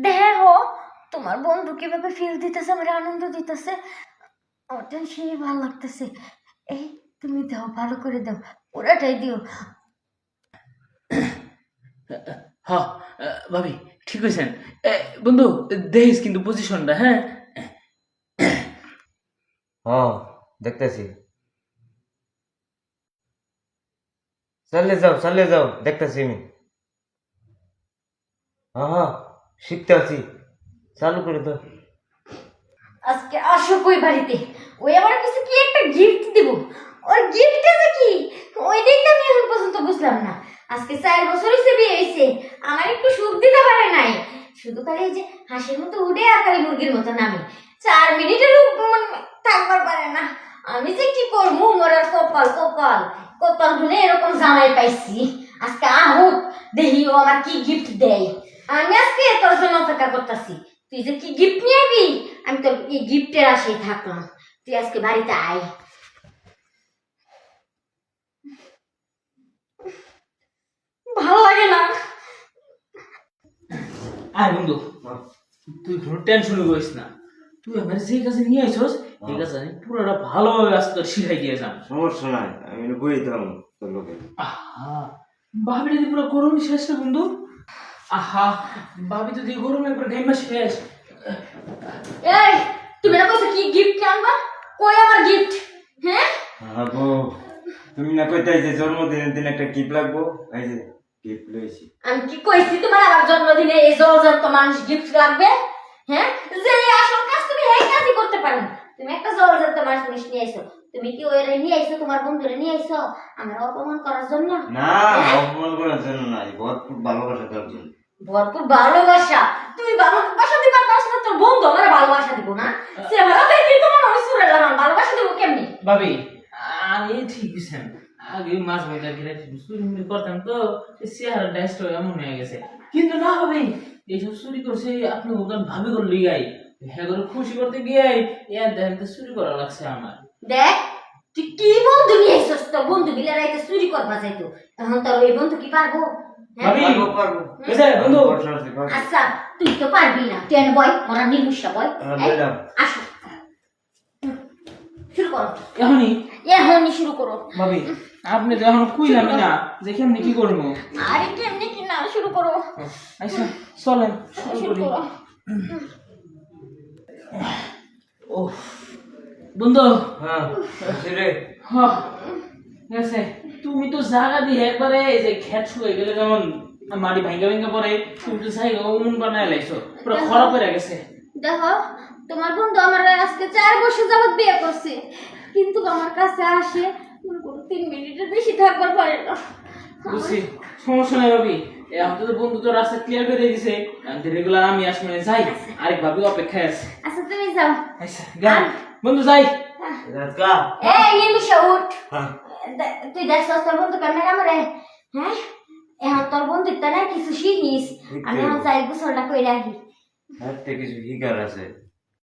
দেখো তোমার বন্ধু কিভাবে ফিল দিতেছে, আমার আনন্দ দিতেছে, আমার টেনশনই ভালো লাগতেছে। এই তুমি দাও, ভালো করে দাও, পুরাটাই দিও। হ্যাঁ ভাবি ঠিক কইছেন। বন্ধু দেখিস কিন্তু পজিশনটা, হ্যাঁ? হ্যাঁ, দেখতেছি। চালিয়ে যাও, দেখতেছি আমি। হ্যাঁ হ্যাঁ, শিখতে আছি, চালু করে দাও। আজকে আসো কই বাড়িতে, ওই আমার কাছে কি একটা গিফট দিব। ওর গিফট আছে কি, ওইটাই তো আমি এখন পর্যন্ত বুঝলাম না। আজকে 4 বছর হয়েছে বিয়ে হয়েছে, আমার একটু সুখ দিতে পারে নাই। শুধু খালি এই যে হাসির মতো উঠে আর খালি মুরগির মতো নামে, 4 মিনিটের থাকবার পারে না। আমি যে কি করবো, মরার কপাল কপাল কপাল গুনে এরকম জামাই পাইছি। আজকে আহুক দেখি ও আমার কি গিফট দেয়। আমি আজকে তোর জন্য অপেক্ষা করতেছি, তুই যে কি গিফট নিয়ে আবি, আমি তোর এই গিফটের আশায় থাকলাম। তুই আজকে বাড়িতে আয়। ভালো লাগে না। আয় বন্ধু, তুই কোনো টেনশন করিস না। তুই আমার যে কাছে নিয়ে আইছস এই কাছে আমি পুরোটা ভালোভাবে আজকে তোর শিখাই দিয়ে যান। সমস্যা নাই, আমি বই দিলাম তোর লোকে। আহা, ভাবি যদি পুরো গরম শেষ রে বন্ধু। আহা, ভাবি তো দিয়ে গরমের উপর ঘাইমা শেষ। এই তুমি না কইছো কি গিফট আনবা, কই আমার গিফট? হ্যাঁ আগো, তুমি না কইতে যে জন্মদিনের দিন একটা গিফট লাগবো, এই যে গিফট লইছি। আমি কি কইছি তোমার আমার জন্মদিনে এই জলজন্ত মানুষ গিফট লাগবে? হ্যাঁ, যে এই আসল কাজ তুমি এই কাজই করতে পারো না। তুমি একটা জলজন্ত মানুষ নিয়ে আইছো, তুমি কি ওরে নিয়ে আইছো, তোমার বন্ধুরে নিয়ে আইছো আমার অপমান করার জন্য? না, অপমান করার জন্য নাই, ভরপুর ভালোবাসা দেওয়ার জন্য। ভরপুর ভালোবাসা? তুমি ভালোবাসা দিবার পারছ না, তোর বন্ধু আমার ভালোবাসা দিব না? সে ভালো দেখি তোমার আমি সুরে লাগাম, ভালোবাসা দিব কেমনি? ভাবি আমি ঠিক বুঝছেন, আগে মাছ ভাজা খেলে চুরি মুড়ি করতাম তো চেহারা ডাইসটা এমন হয়ে গেছে। কিন্তু না হবে, এইসব চুরি করছে আপনি ওখান ভাবি করলে গাই, হ্যাঁ করে খুশি করতে গিয়ে এর দেখেন তো চুরি করা লাগছে আমার। দেখ তুই কি বন্ধু নিয়ে আইছস, তোর বন্ধু বিলে রাইতে চুরি করবা যাইতো, এখন তোর ওই বন্ধু কি পারবো? হ্যাঁ? ভাবি পারবো। বুঝছে বন্ধু? আচ্ছা তুই তো পারবি না, তুই বয় ওরা নির্মুষা বয়। এই, আসো শুরু করো, এখনই এখনই শুরু করো। ভাবি আপনি তো এখন কইলাম না যে কেমনি কি করবো। আরে কেমনি কি না, শুরু করো, আচ্ছা চলেন শুরু শুরু করি। করো। ও বন্ধু, হ্যাঁ, রে। হ্যাঁ গেছে। তুমি তো জায়গা দিয়ে একবারে এই যে খেত শুয়ে গেলে যেমন মাটি ভাঙ্গা ভাঙ্গা পরে তুমি তো জায়গা অমন বানায় লাইছো, পুরো খারাপ হয়ে গেছে। দেখো তোমার বন্ধু আমার আজকে 4 বছর যাবত বিয়ে করছে, কিন্তু আমার কাছে আসে 3 মিনিটের বেশি থাকবার পারে না। বুঝছি, সমস্যা নাই ভাবি। এখন তো বন্ধু তো রাস্তা ক্লিয়ার করে দিয়েছে, রেগুলার আমি আসলে যাই, আরেক ভাবি অপেক্ষায় আছে। আচ্ছা তুমি যাও। আচ্ছা গেলাম বন্ধু, যাই। রাজকা। এই নিমিষে উঠ, হ্যাঁ। তুই দেখছস তোর বন্ধু কেমনে কামড়ে? হ্যাঁ, এখন তোর বন্ধুর তা না কিছু শিখিস, আমি এখন চাই গোসলটা কইরা আহি। হাতে কিছু হিগার আছে।